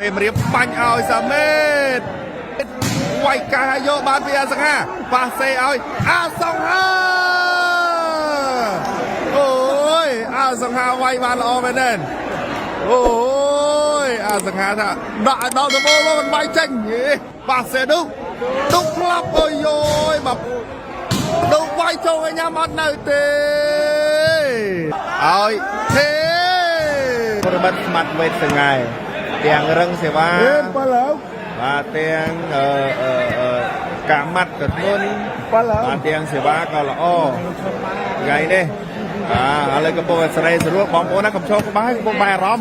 Em riêng bánh ơi sao mệt quay cả vô bán phía sang ha và xe ơi xong ha ôi sang ha quay bàn lo bên đây ôi sang ha thà đại đâu được bố nó bay tranh nhỉ và xe đúng lắm ôi ôi mà đúng quay cho anh em ăn nơi tê ơi thế tôi bật mặt về từng ngày tiếng răng sẽ va và tiếng cả mặt cật luôn và tiếng sẽ va còn là ô gầy đi lấy cái bộ sợi sợi ruột bóng bóng nó cầm cho cái bài róm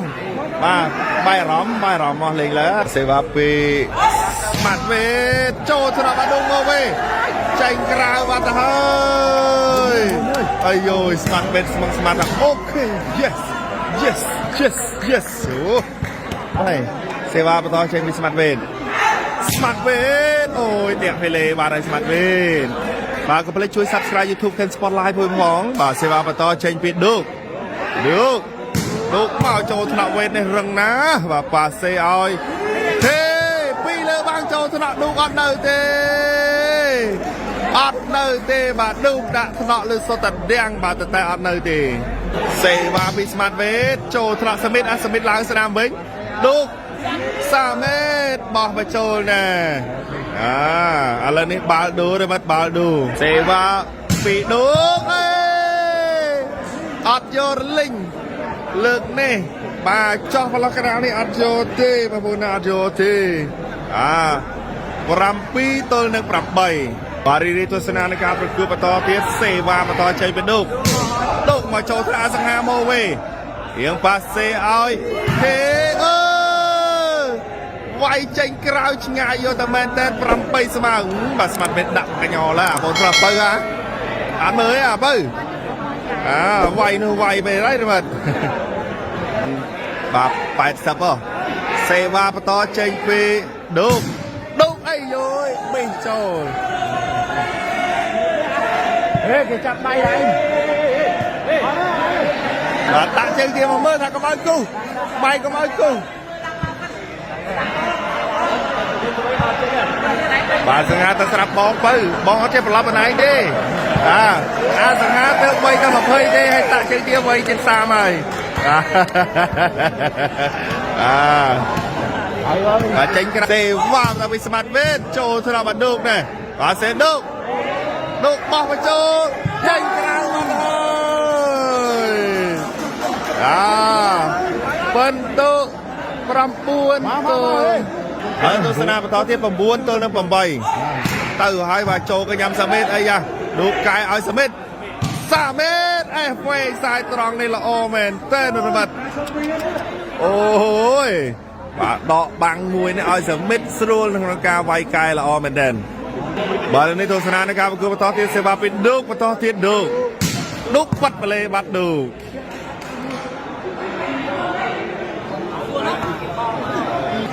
và bài róm mà liền là sẽ va pi mặt về cho thằng bạn đông ngô về tranh ra và hơi ơi rồi smart bet smart là ok yes đây xe va bắt đầu trên bị smart bet ôi đẹp phê lệ bà đây smart bet bà có thểជួយ subscribe YouTube kênh Spotlight មួយផងបាទសេវាបន្តចេញពីឌុកមកចូលថ្នាក់វេទនេះរឹងណាបាទប៉ាសេឲ្យទេពីលើបាំងចូលថ្នាក់ឌុកអត់នៅទេបាទឌុកដាក់ថ្នាក់លើសុទ្ធតែទាំងបាទតែអត់នៅទេសេវាពី Smart Bet ចូលថ្នាក់សមិទ្ធសមិទ្ធឡើងស្នាមវិញឌុក3 ម៉ែត្របោះបញ្ចូលណែឥឡូវនេះបាល់ឌូឬមិនបាល់ឌូសេវាពីឌូអេអត់យករលិញលើកនេះបាទចោះប្លុកកណ្ដាលនេះអត់យកទេបងប្អូនអត់យកទេ7 ទល់នឹង 8បាទរីទស្សនានៃការប្រកួតបន្តទៀតសេវាបន្តចេញពីឌុកមកចូលថ្នាក់សង្ហាម៉ូវេរៀងប៉ាសេឲ្យទេវាយចេញក្រៅឆ្ងាយយកតែមែនតែ8ស្មើបាទ Smart Bet ដាក់កញ្ញោឡាបងប្រាប់បើអត់មើលទេបើវាយនោះវាយទៅហើយបាទ80សេវាបន្តចេញពីឌុកអីយយបេះចូលគេចាប់ដៃហើយបាទដាក់ជើងគេមកមើលថាកុំឲ្យគូបាយកុំឲ្យគូបាទសង្ហាទៅស្រាប់បងអត់ចេះប្រឡប់បណ្ដៃទេសង្ហាទៅ3ទៅ20ទេហើយតាក់ជើងទៀត3ជាង30ហើយចេញក្រៅទេវ៉ាទៅពី Smart Bet ចូលថ្នាក់បាឌុកដែរបាទសេឌុកបោះបញ្ចូលចេញក្រៅមកហើយបន្ទុក9 ទល់ហើយទស្សនាបន្តទៀត9 ទល់នឹង 8ទៅហើយបាទចូលកញ្ញាំសាមេតអីយ៉ាឌុកកាយឲ្យសាមេតវេខ្សែត្រង់នេះល្អមែនតើនរត់អូយបាទដកបាំងមួយនេះឲ្យសាមេតស្រួលក្នុងការវាយកាយល្អមែនតើបាទនេះទស្សនានៃការប្រកួតបន្តទៀតសេវាពីឌុកបន្តទៀតឌុកបាត់បលេបាត់ឌុក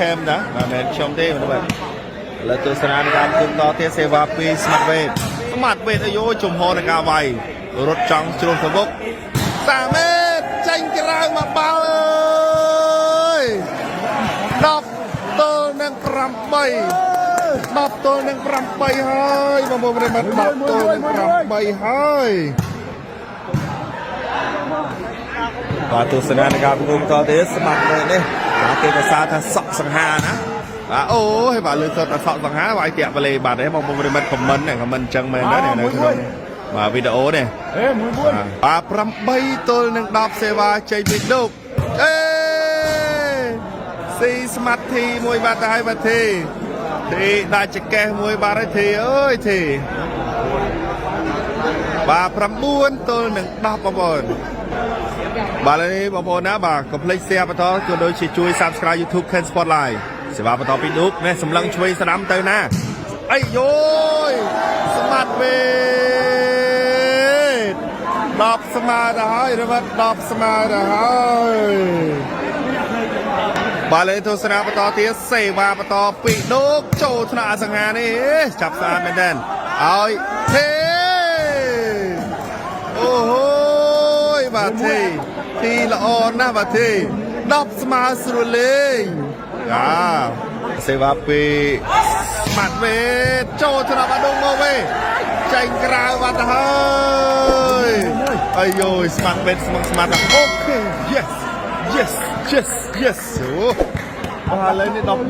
ខេមណាបាទមែនខ្ញុំទេបាទលើទស្សនានៃការប្រកួតបន្តទៀតសេវាពី Smart Bet អាយុជំហរនៃការវាយរត់ចង់ជ្រុលសបុក3 ម៉ែត្រចេញក្រៅមកបាល់អើយ10 ទល់នឹង 8ហើយបងប្អូន10 ទល់នឹង 8ហើយបាទទស្សនានៃការប្រកួតបន្តទៀត Smart Bet នេះគេក៏សារថាសក់សង្ហាណាបាទអូយបាទលើសតតែសក់សង្ហាវាយតាក់បលេបាត់ទេបងប្អូនខមមិនអញ្ចឹងមែនទេនៅក្នុងបាទវីដេអូនេះបាទ8 ទល់នឹង 10សេវាចេញពីឌុកស៊ីស្មាត់ធីមួយបាត់ទៅហើយបាទធីដាក់ចកេះមួយបាត់ហើយធីអើយធីបាទ9 ទល់នឹង 10បងប្អូនបាទនេះបងប្អូនណាបាទកុំភ្លេច share បន្តក៏ដូចជាជួយ subscribe YouTube Ken Spotlight សេវាបន្តពីឌុកនេះសម្លឹងឆ្វេងស្ដាំទៅណាអីយយ Smart Bet 10 ស្មើទៅហើយរត់10 ស្មើទៅហើយបាទលេទស្សនាបន្តទៀតសេវាបន្តពីឌុកចូលថ្នាក់អសង្ហានេះចាប់ស្អាតមែនទែនឲ្យទេអូហូយបាទធីល្អណាស់បាទធី10 ស្មើស្រួលលេង សេវាពីស្មាត់វេចូលថ្នាក់បាត់ដងមកវិញចេញក្រៅបាត់ទៅហើយអាយយស្មាត់វេស្មាត់អូខេ yes yes yes yes អូឥឡូវនេះ11ទល់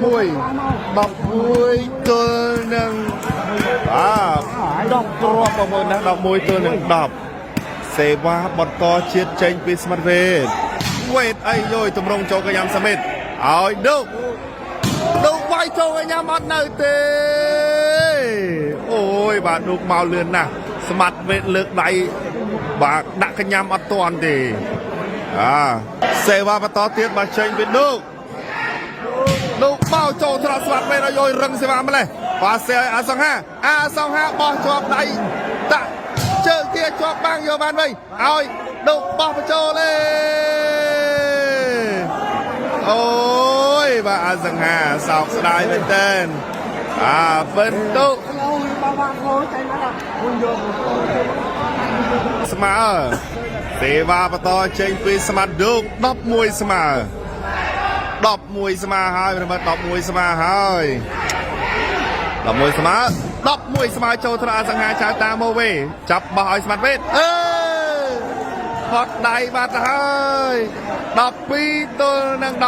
នឹង10គ្រាប់បងប្អូនណា11ទល់នឹង10សេវាបន្តជាតិចេញពីស្មាត់វេវេតអាយយតម្រង់ចូលកញ្ញាំសមិទ្ធឲ្យដូកវាយចូលកញ្ញាំអត់នៅទេអូយបាទដូកមកលឿនណាស់ស្មាត់វេតលើកដៃបាទដាក់កញ្ញាំអត់ទាន់ទេសេវាបន្តទៀតបាទចេញពីដូកមកចូលត្រាក់ស្មាត់វេតឲ្យយយរឹងសេវាម្លេះបាទសេឲ្យអាសង្ហាបោះជាប់ដៃដាក់ជើងទៀតជាប់បាំងយកបានវិញឲ្យដូកបោះបញ្ចូលទេអូយបាទអាសង្ហាសោកស្ដាយមែនតើពិនតុស្មើសេវាបន្តចេញពីស្មាត់ដូក11ស្មើ11ស្មើហើយប្រិមិត្ត11ស្មើហើយ11ស្មើចូលត្រាអសង្ហាចៅតាមកវិញចាប់បោះឲ្យស្មាត់វេតផត់ដៃបាត់ហើយ12ទល់នឹង11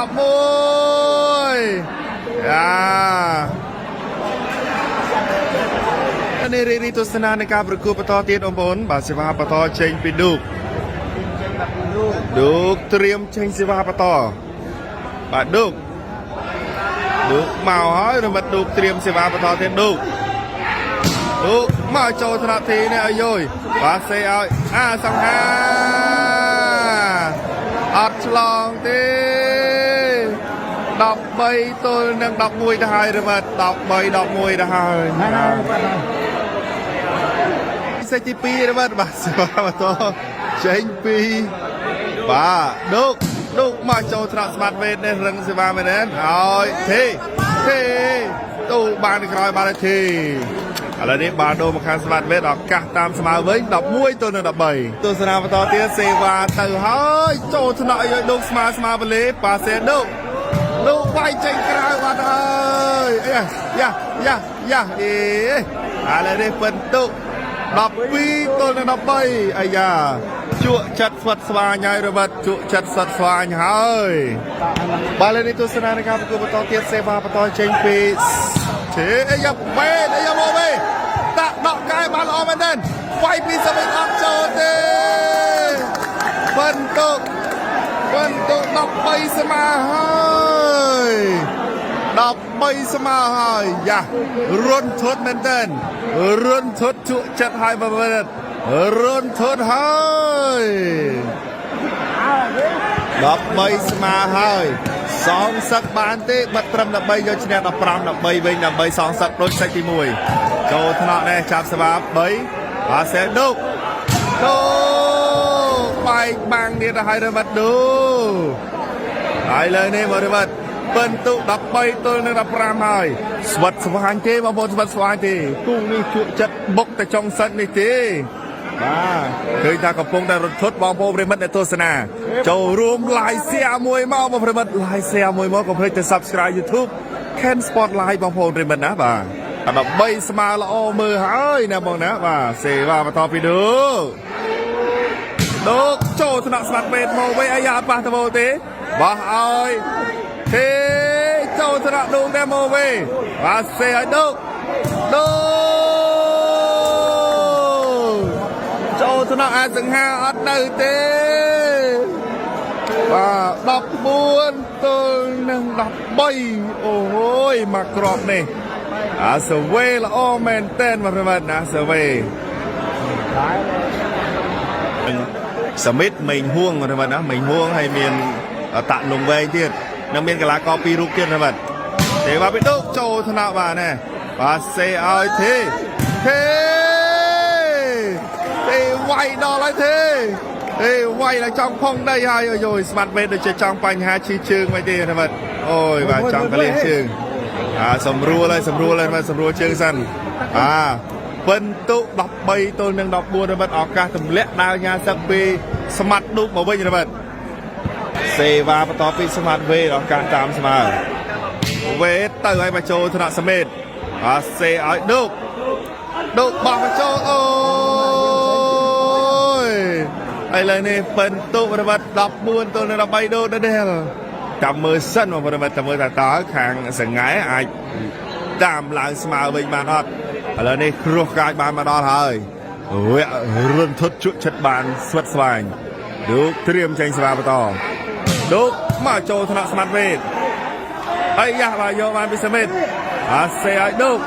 នេះរីទស្សនានៃការប្រកួតបន្តទៀតបងប្អូនបាទសេវាបន្តចេញពីដូកត្រៀមចេញសេវាបន្តបាទដូកមកហើយរមិតដូកត្រៀមសេវាបន្តទៀតដូកមកចូលថ្នាក់ទីនេះឲ្យយយបាទសេឲ្យអាសង្ហាអត់ឆ្លងទេ13ទល់នឹង11ទៅហើយរមិត13 11ទៅហើយសេចទី2រមិតបាទសេវាបន្តចេញពីបាទដូកមកចូលត្រាក់ស្មាត់វេតនេះរឹងសេវាមែនទេឲ្យទេទូបានក្រោយបានទេឥឡូវនេះបាល់ដូរមកខាងស្មាត់វេតឱកាសតាមស្មើវិញ11ទល់នឹង13ទស្សនាបន្តទៀតសេវាទៅហើយចូលថ្នាក់ឲ្យដូកស្មើបលេប៉ាសេដូកវាយចេញក្រៅបាត់ហើយយ៉ាឥឡូវនេះពិនតុ12ទល់នឹង13អាយ៉ាជក់ចិត្តស្វិតស្វាញហើយរបាត់ជក់ចិត្តស្វិតស្វាញហើយបាទលើនេះទស្សនានៃការប្រកួតបន្តទៀតសេវាបន្តចេញពីអាយ៉ាមកវិញតាក់ដកកាយបានល្អមែនទេវាយពីសវិតអត់ចូលទេពិនតុ13ស្មើហើយ13ស្មើហើយយ៉ារុនធត់មែនទេរុនធត់ជក់ចិត្តហើយបើមើលរុនធត់ហើយ13ស្មើហើយសងសឹកបានទេបិទត្រឹមដើម្បីយកឈ្នះ15ដើម្បីវិញដើម្បីសងសឹកដូចសាច់ទី1ចូលថ្នាក់នេះចាប់សេវា3បាទសេដូកបែកបាំងទៀតទៅហើយរមិតដូហើយលើនេះមករមិតពិនតុ13ទល់នឹង15ហើយស្វិតស្វាញទេបងប្អូនស្វិតស្វាញទេគូនេះជក់ចិត្តបុកទៅចុងសិននេះទេបាទឃើញថាកំពុងតែរត់ឈុតបងប្អូនប្រិមិត្តអ្នកទស្សនាចូលរួម like share មួយមកបងប្រិមិត្ត like share មួយមកកុំភ្លេចទៅ subscribe YouTube Ken Sport Live បងប្អូនប្រិមិត្តណាបាទ13ស្មើល្អមើលហើយណាបងណាបាទសេវាបន្តពីដូកចូលថ្នាក់ស្មាត់វេតមកវិញអាយ៉ាប៉ះទៅមកទេបោះឲ្យទេចូលថ្នាក់ដូកតែមកវិញបាទសេឲ្យដូកចូលថ្នាក់អាសង្ហាអត់នៅទេបាទ14ទល់នឹង13អូយមកក្របនេះអាសវេល្អមែនតែនមកប្រិមត្តអាសវេសមិទ្ធមេងហួងប្រិមត្តណាមេងហួងហើយមានតាក់លងវែងទៀតនិងមានកីឡាករ2រូបទៀតប្រិមត្តទេបាទពីដូកចូលថ្នាក់បាទណាបាទសេឲ្យទេវាយដល់ហើយទេវាយឡើងចង់ផុងដីហើយអូយស្មាត់វេតដូចជាចង់បញ្ហាឈីជើងមិនទេប្រិមត្តអូយបាទចង់កលៀងជើងសម្រួលហើយសម្រួលជើងសិនពិនតុ13ទល់នឹង14រមិតឱកាសទម្លាក់ដាវញ៉ាសឹកពីស្មាត់ឌូកមកវិញរមិតសេវាបន្តពីស្មាត់វេឱកាសតាមស្មើ វេតទៅឲ្យមកចូលថ្នាក់សមេតអាសេឲ្យឌុកបោះមកចូលអូយឥឡូវនេះពិនទុរបស់14ទល់នឹង13ដូដដែលចាំមើលសិនមករបស់ចាំមើលថាតើខាងសង្ហែអាចតាមឡើងស្មើវិញបានអត់ឥឡូវនេះគ្រោះកាចបានមកដល់ហើយវគ្គរន្ធត់ជក់ចិត្តបានស្វិតស្វាញឌុកត្រៀមចេញសេវាបន្តឌុកមកចូលថ្នាក់ស្មាត់វេតហើយយ៉ាស់បាទយកបានពីសមិទ្ធអាសេឲ្យឌុក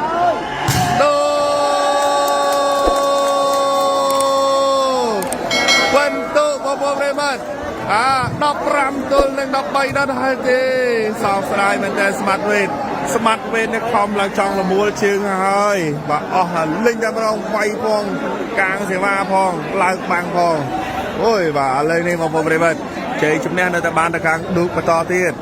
បន្ទុកបងប្អូនប្រិមត្ត15ទល់នឹង13ដល់ហើយទេសោកស្ដាយមែនតើស្មាត់វេតនេះខំឡើងចង់លមួលជើងហើយបាទអស់ហើយលេងតែម្ដងវាយផងកាងសេវាផងឡើងបាំងផងអូយបាទឥឡូវនេះបងប្អូនប្រិមត្តជ័យជំនះនៅតែបានទៅខាងឌុកបន្តទៀត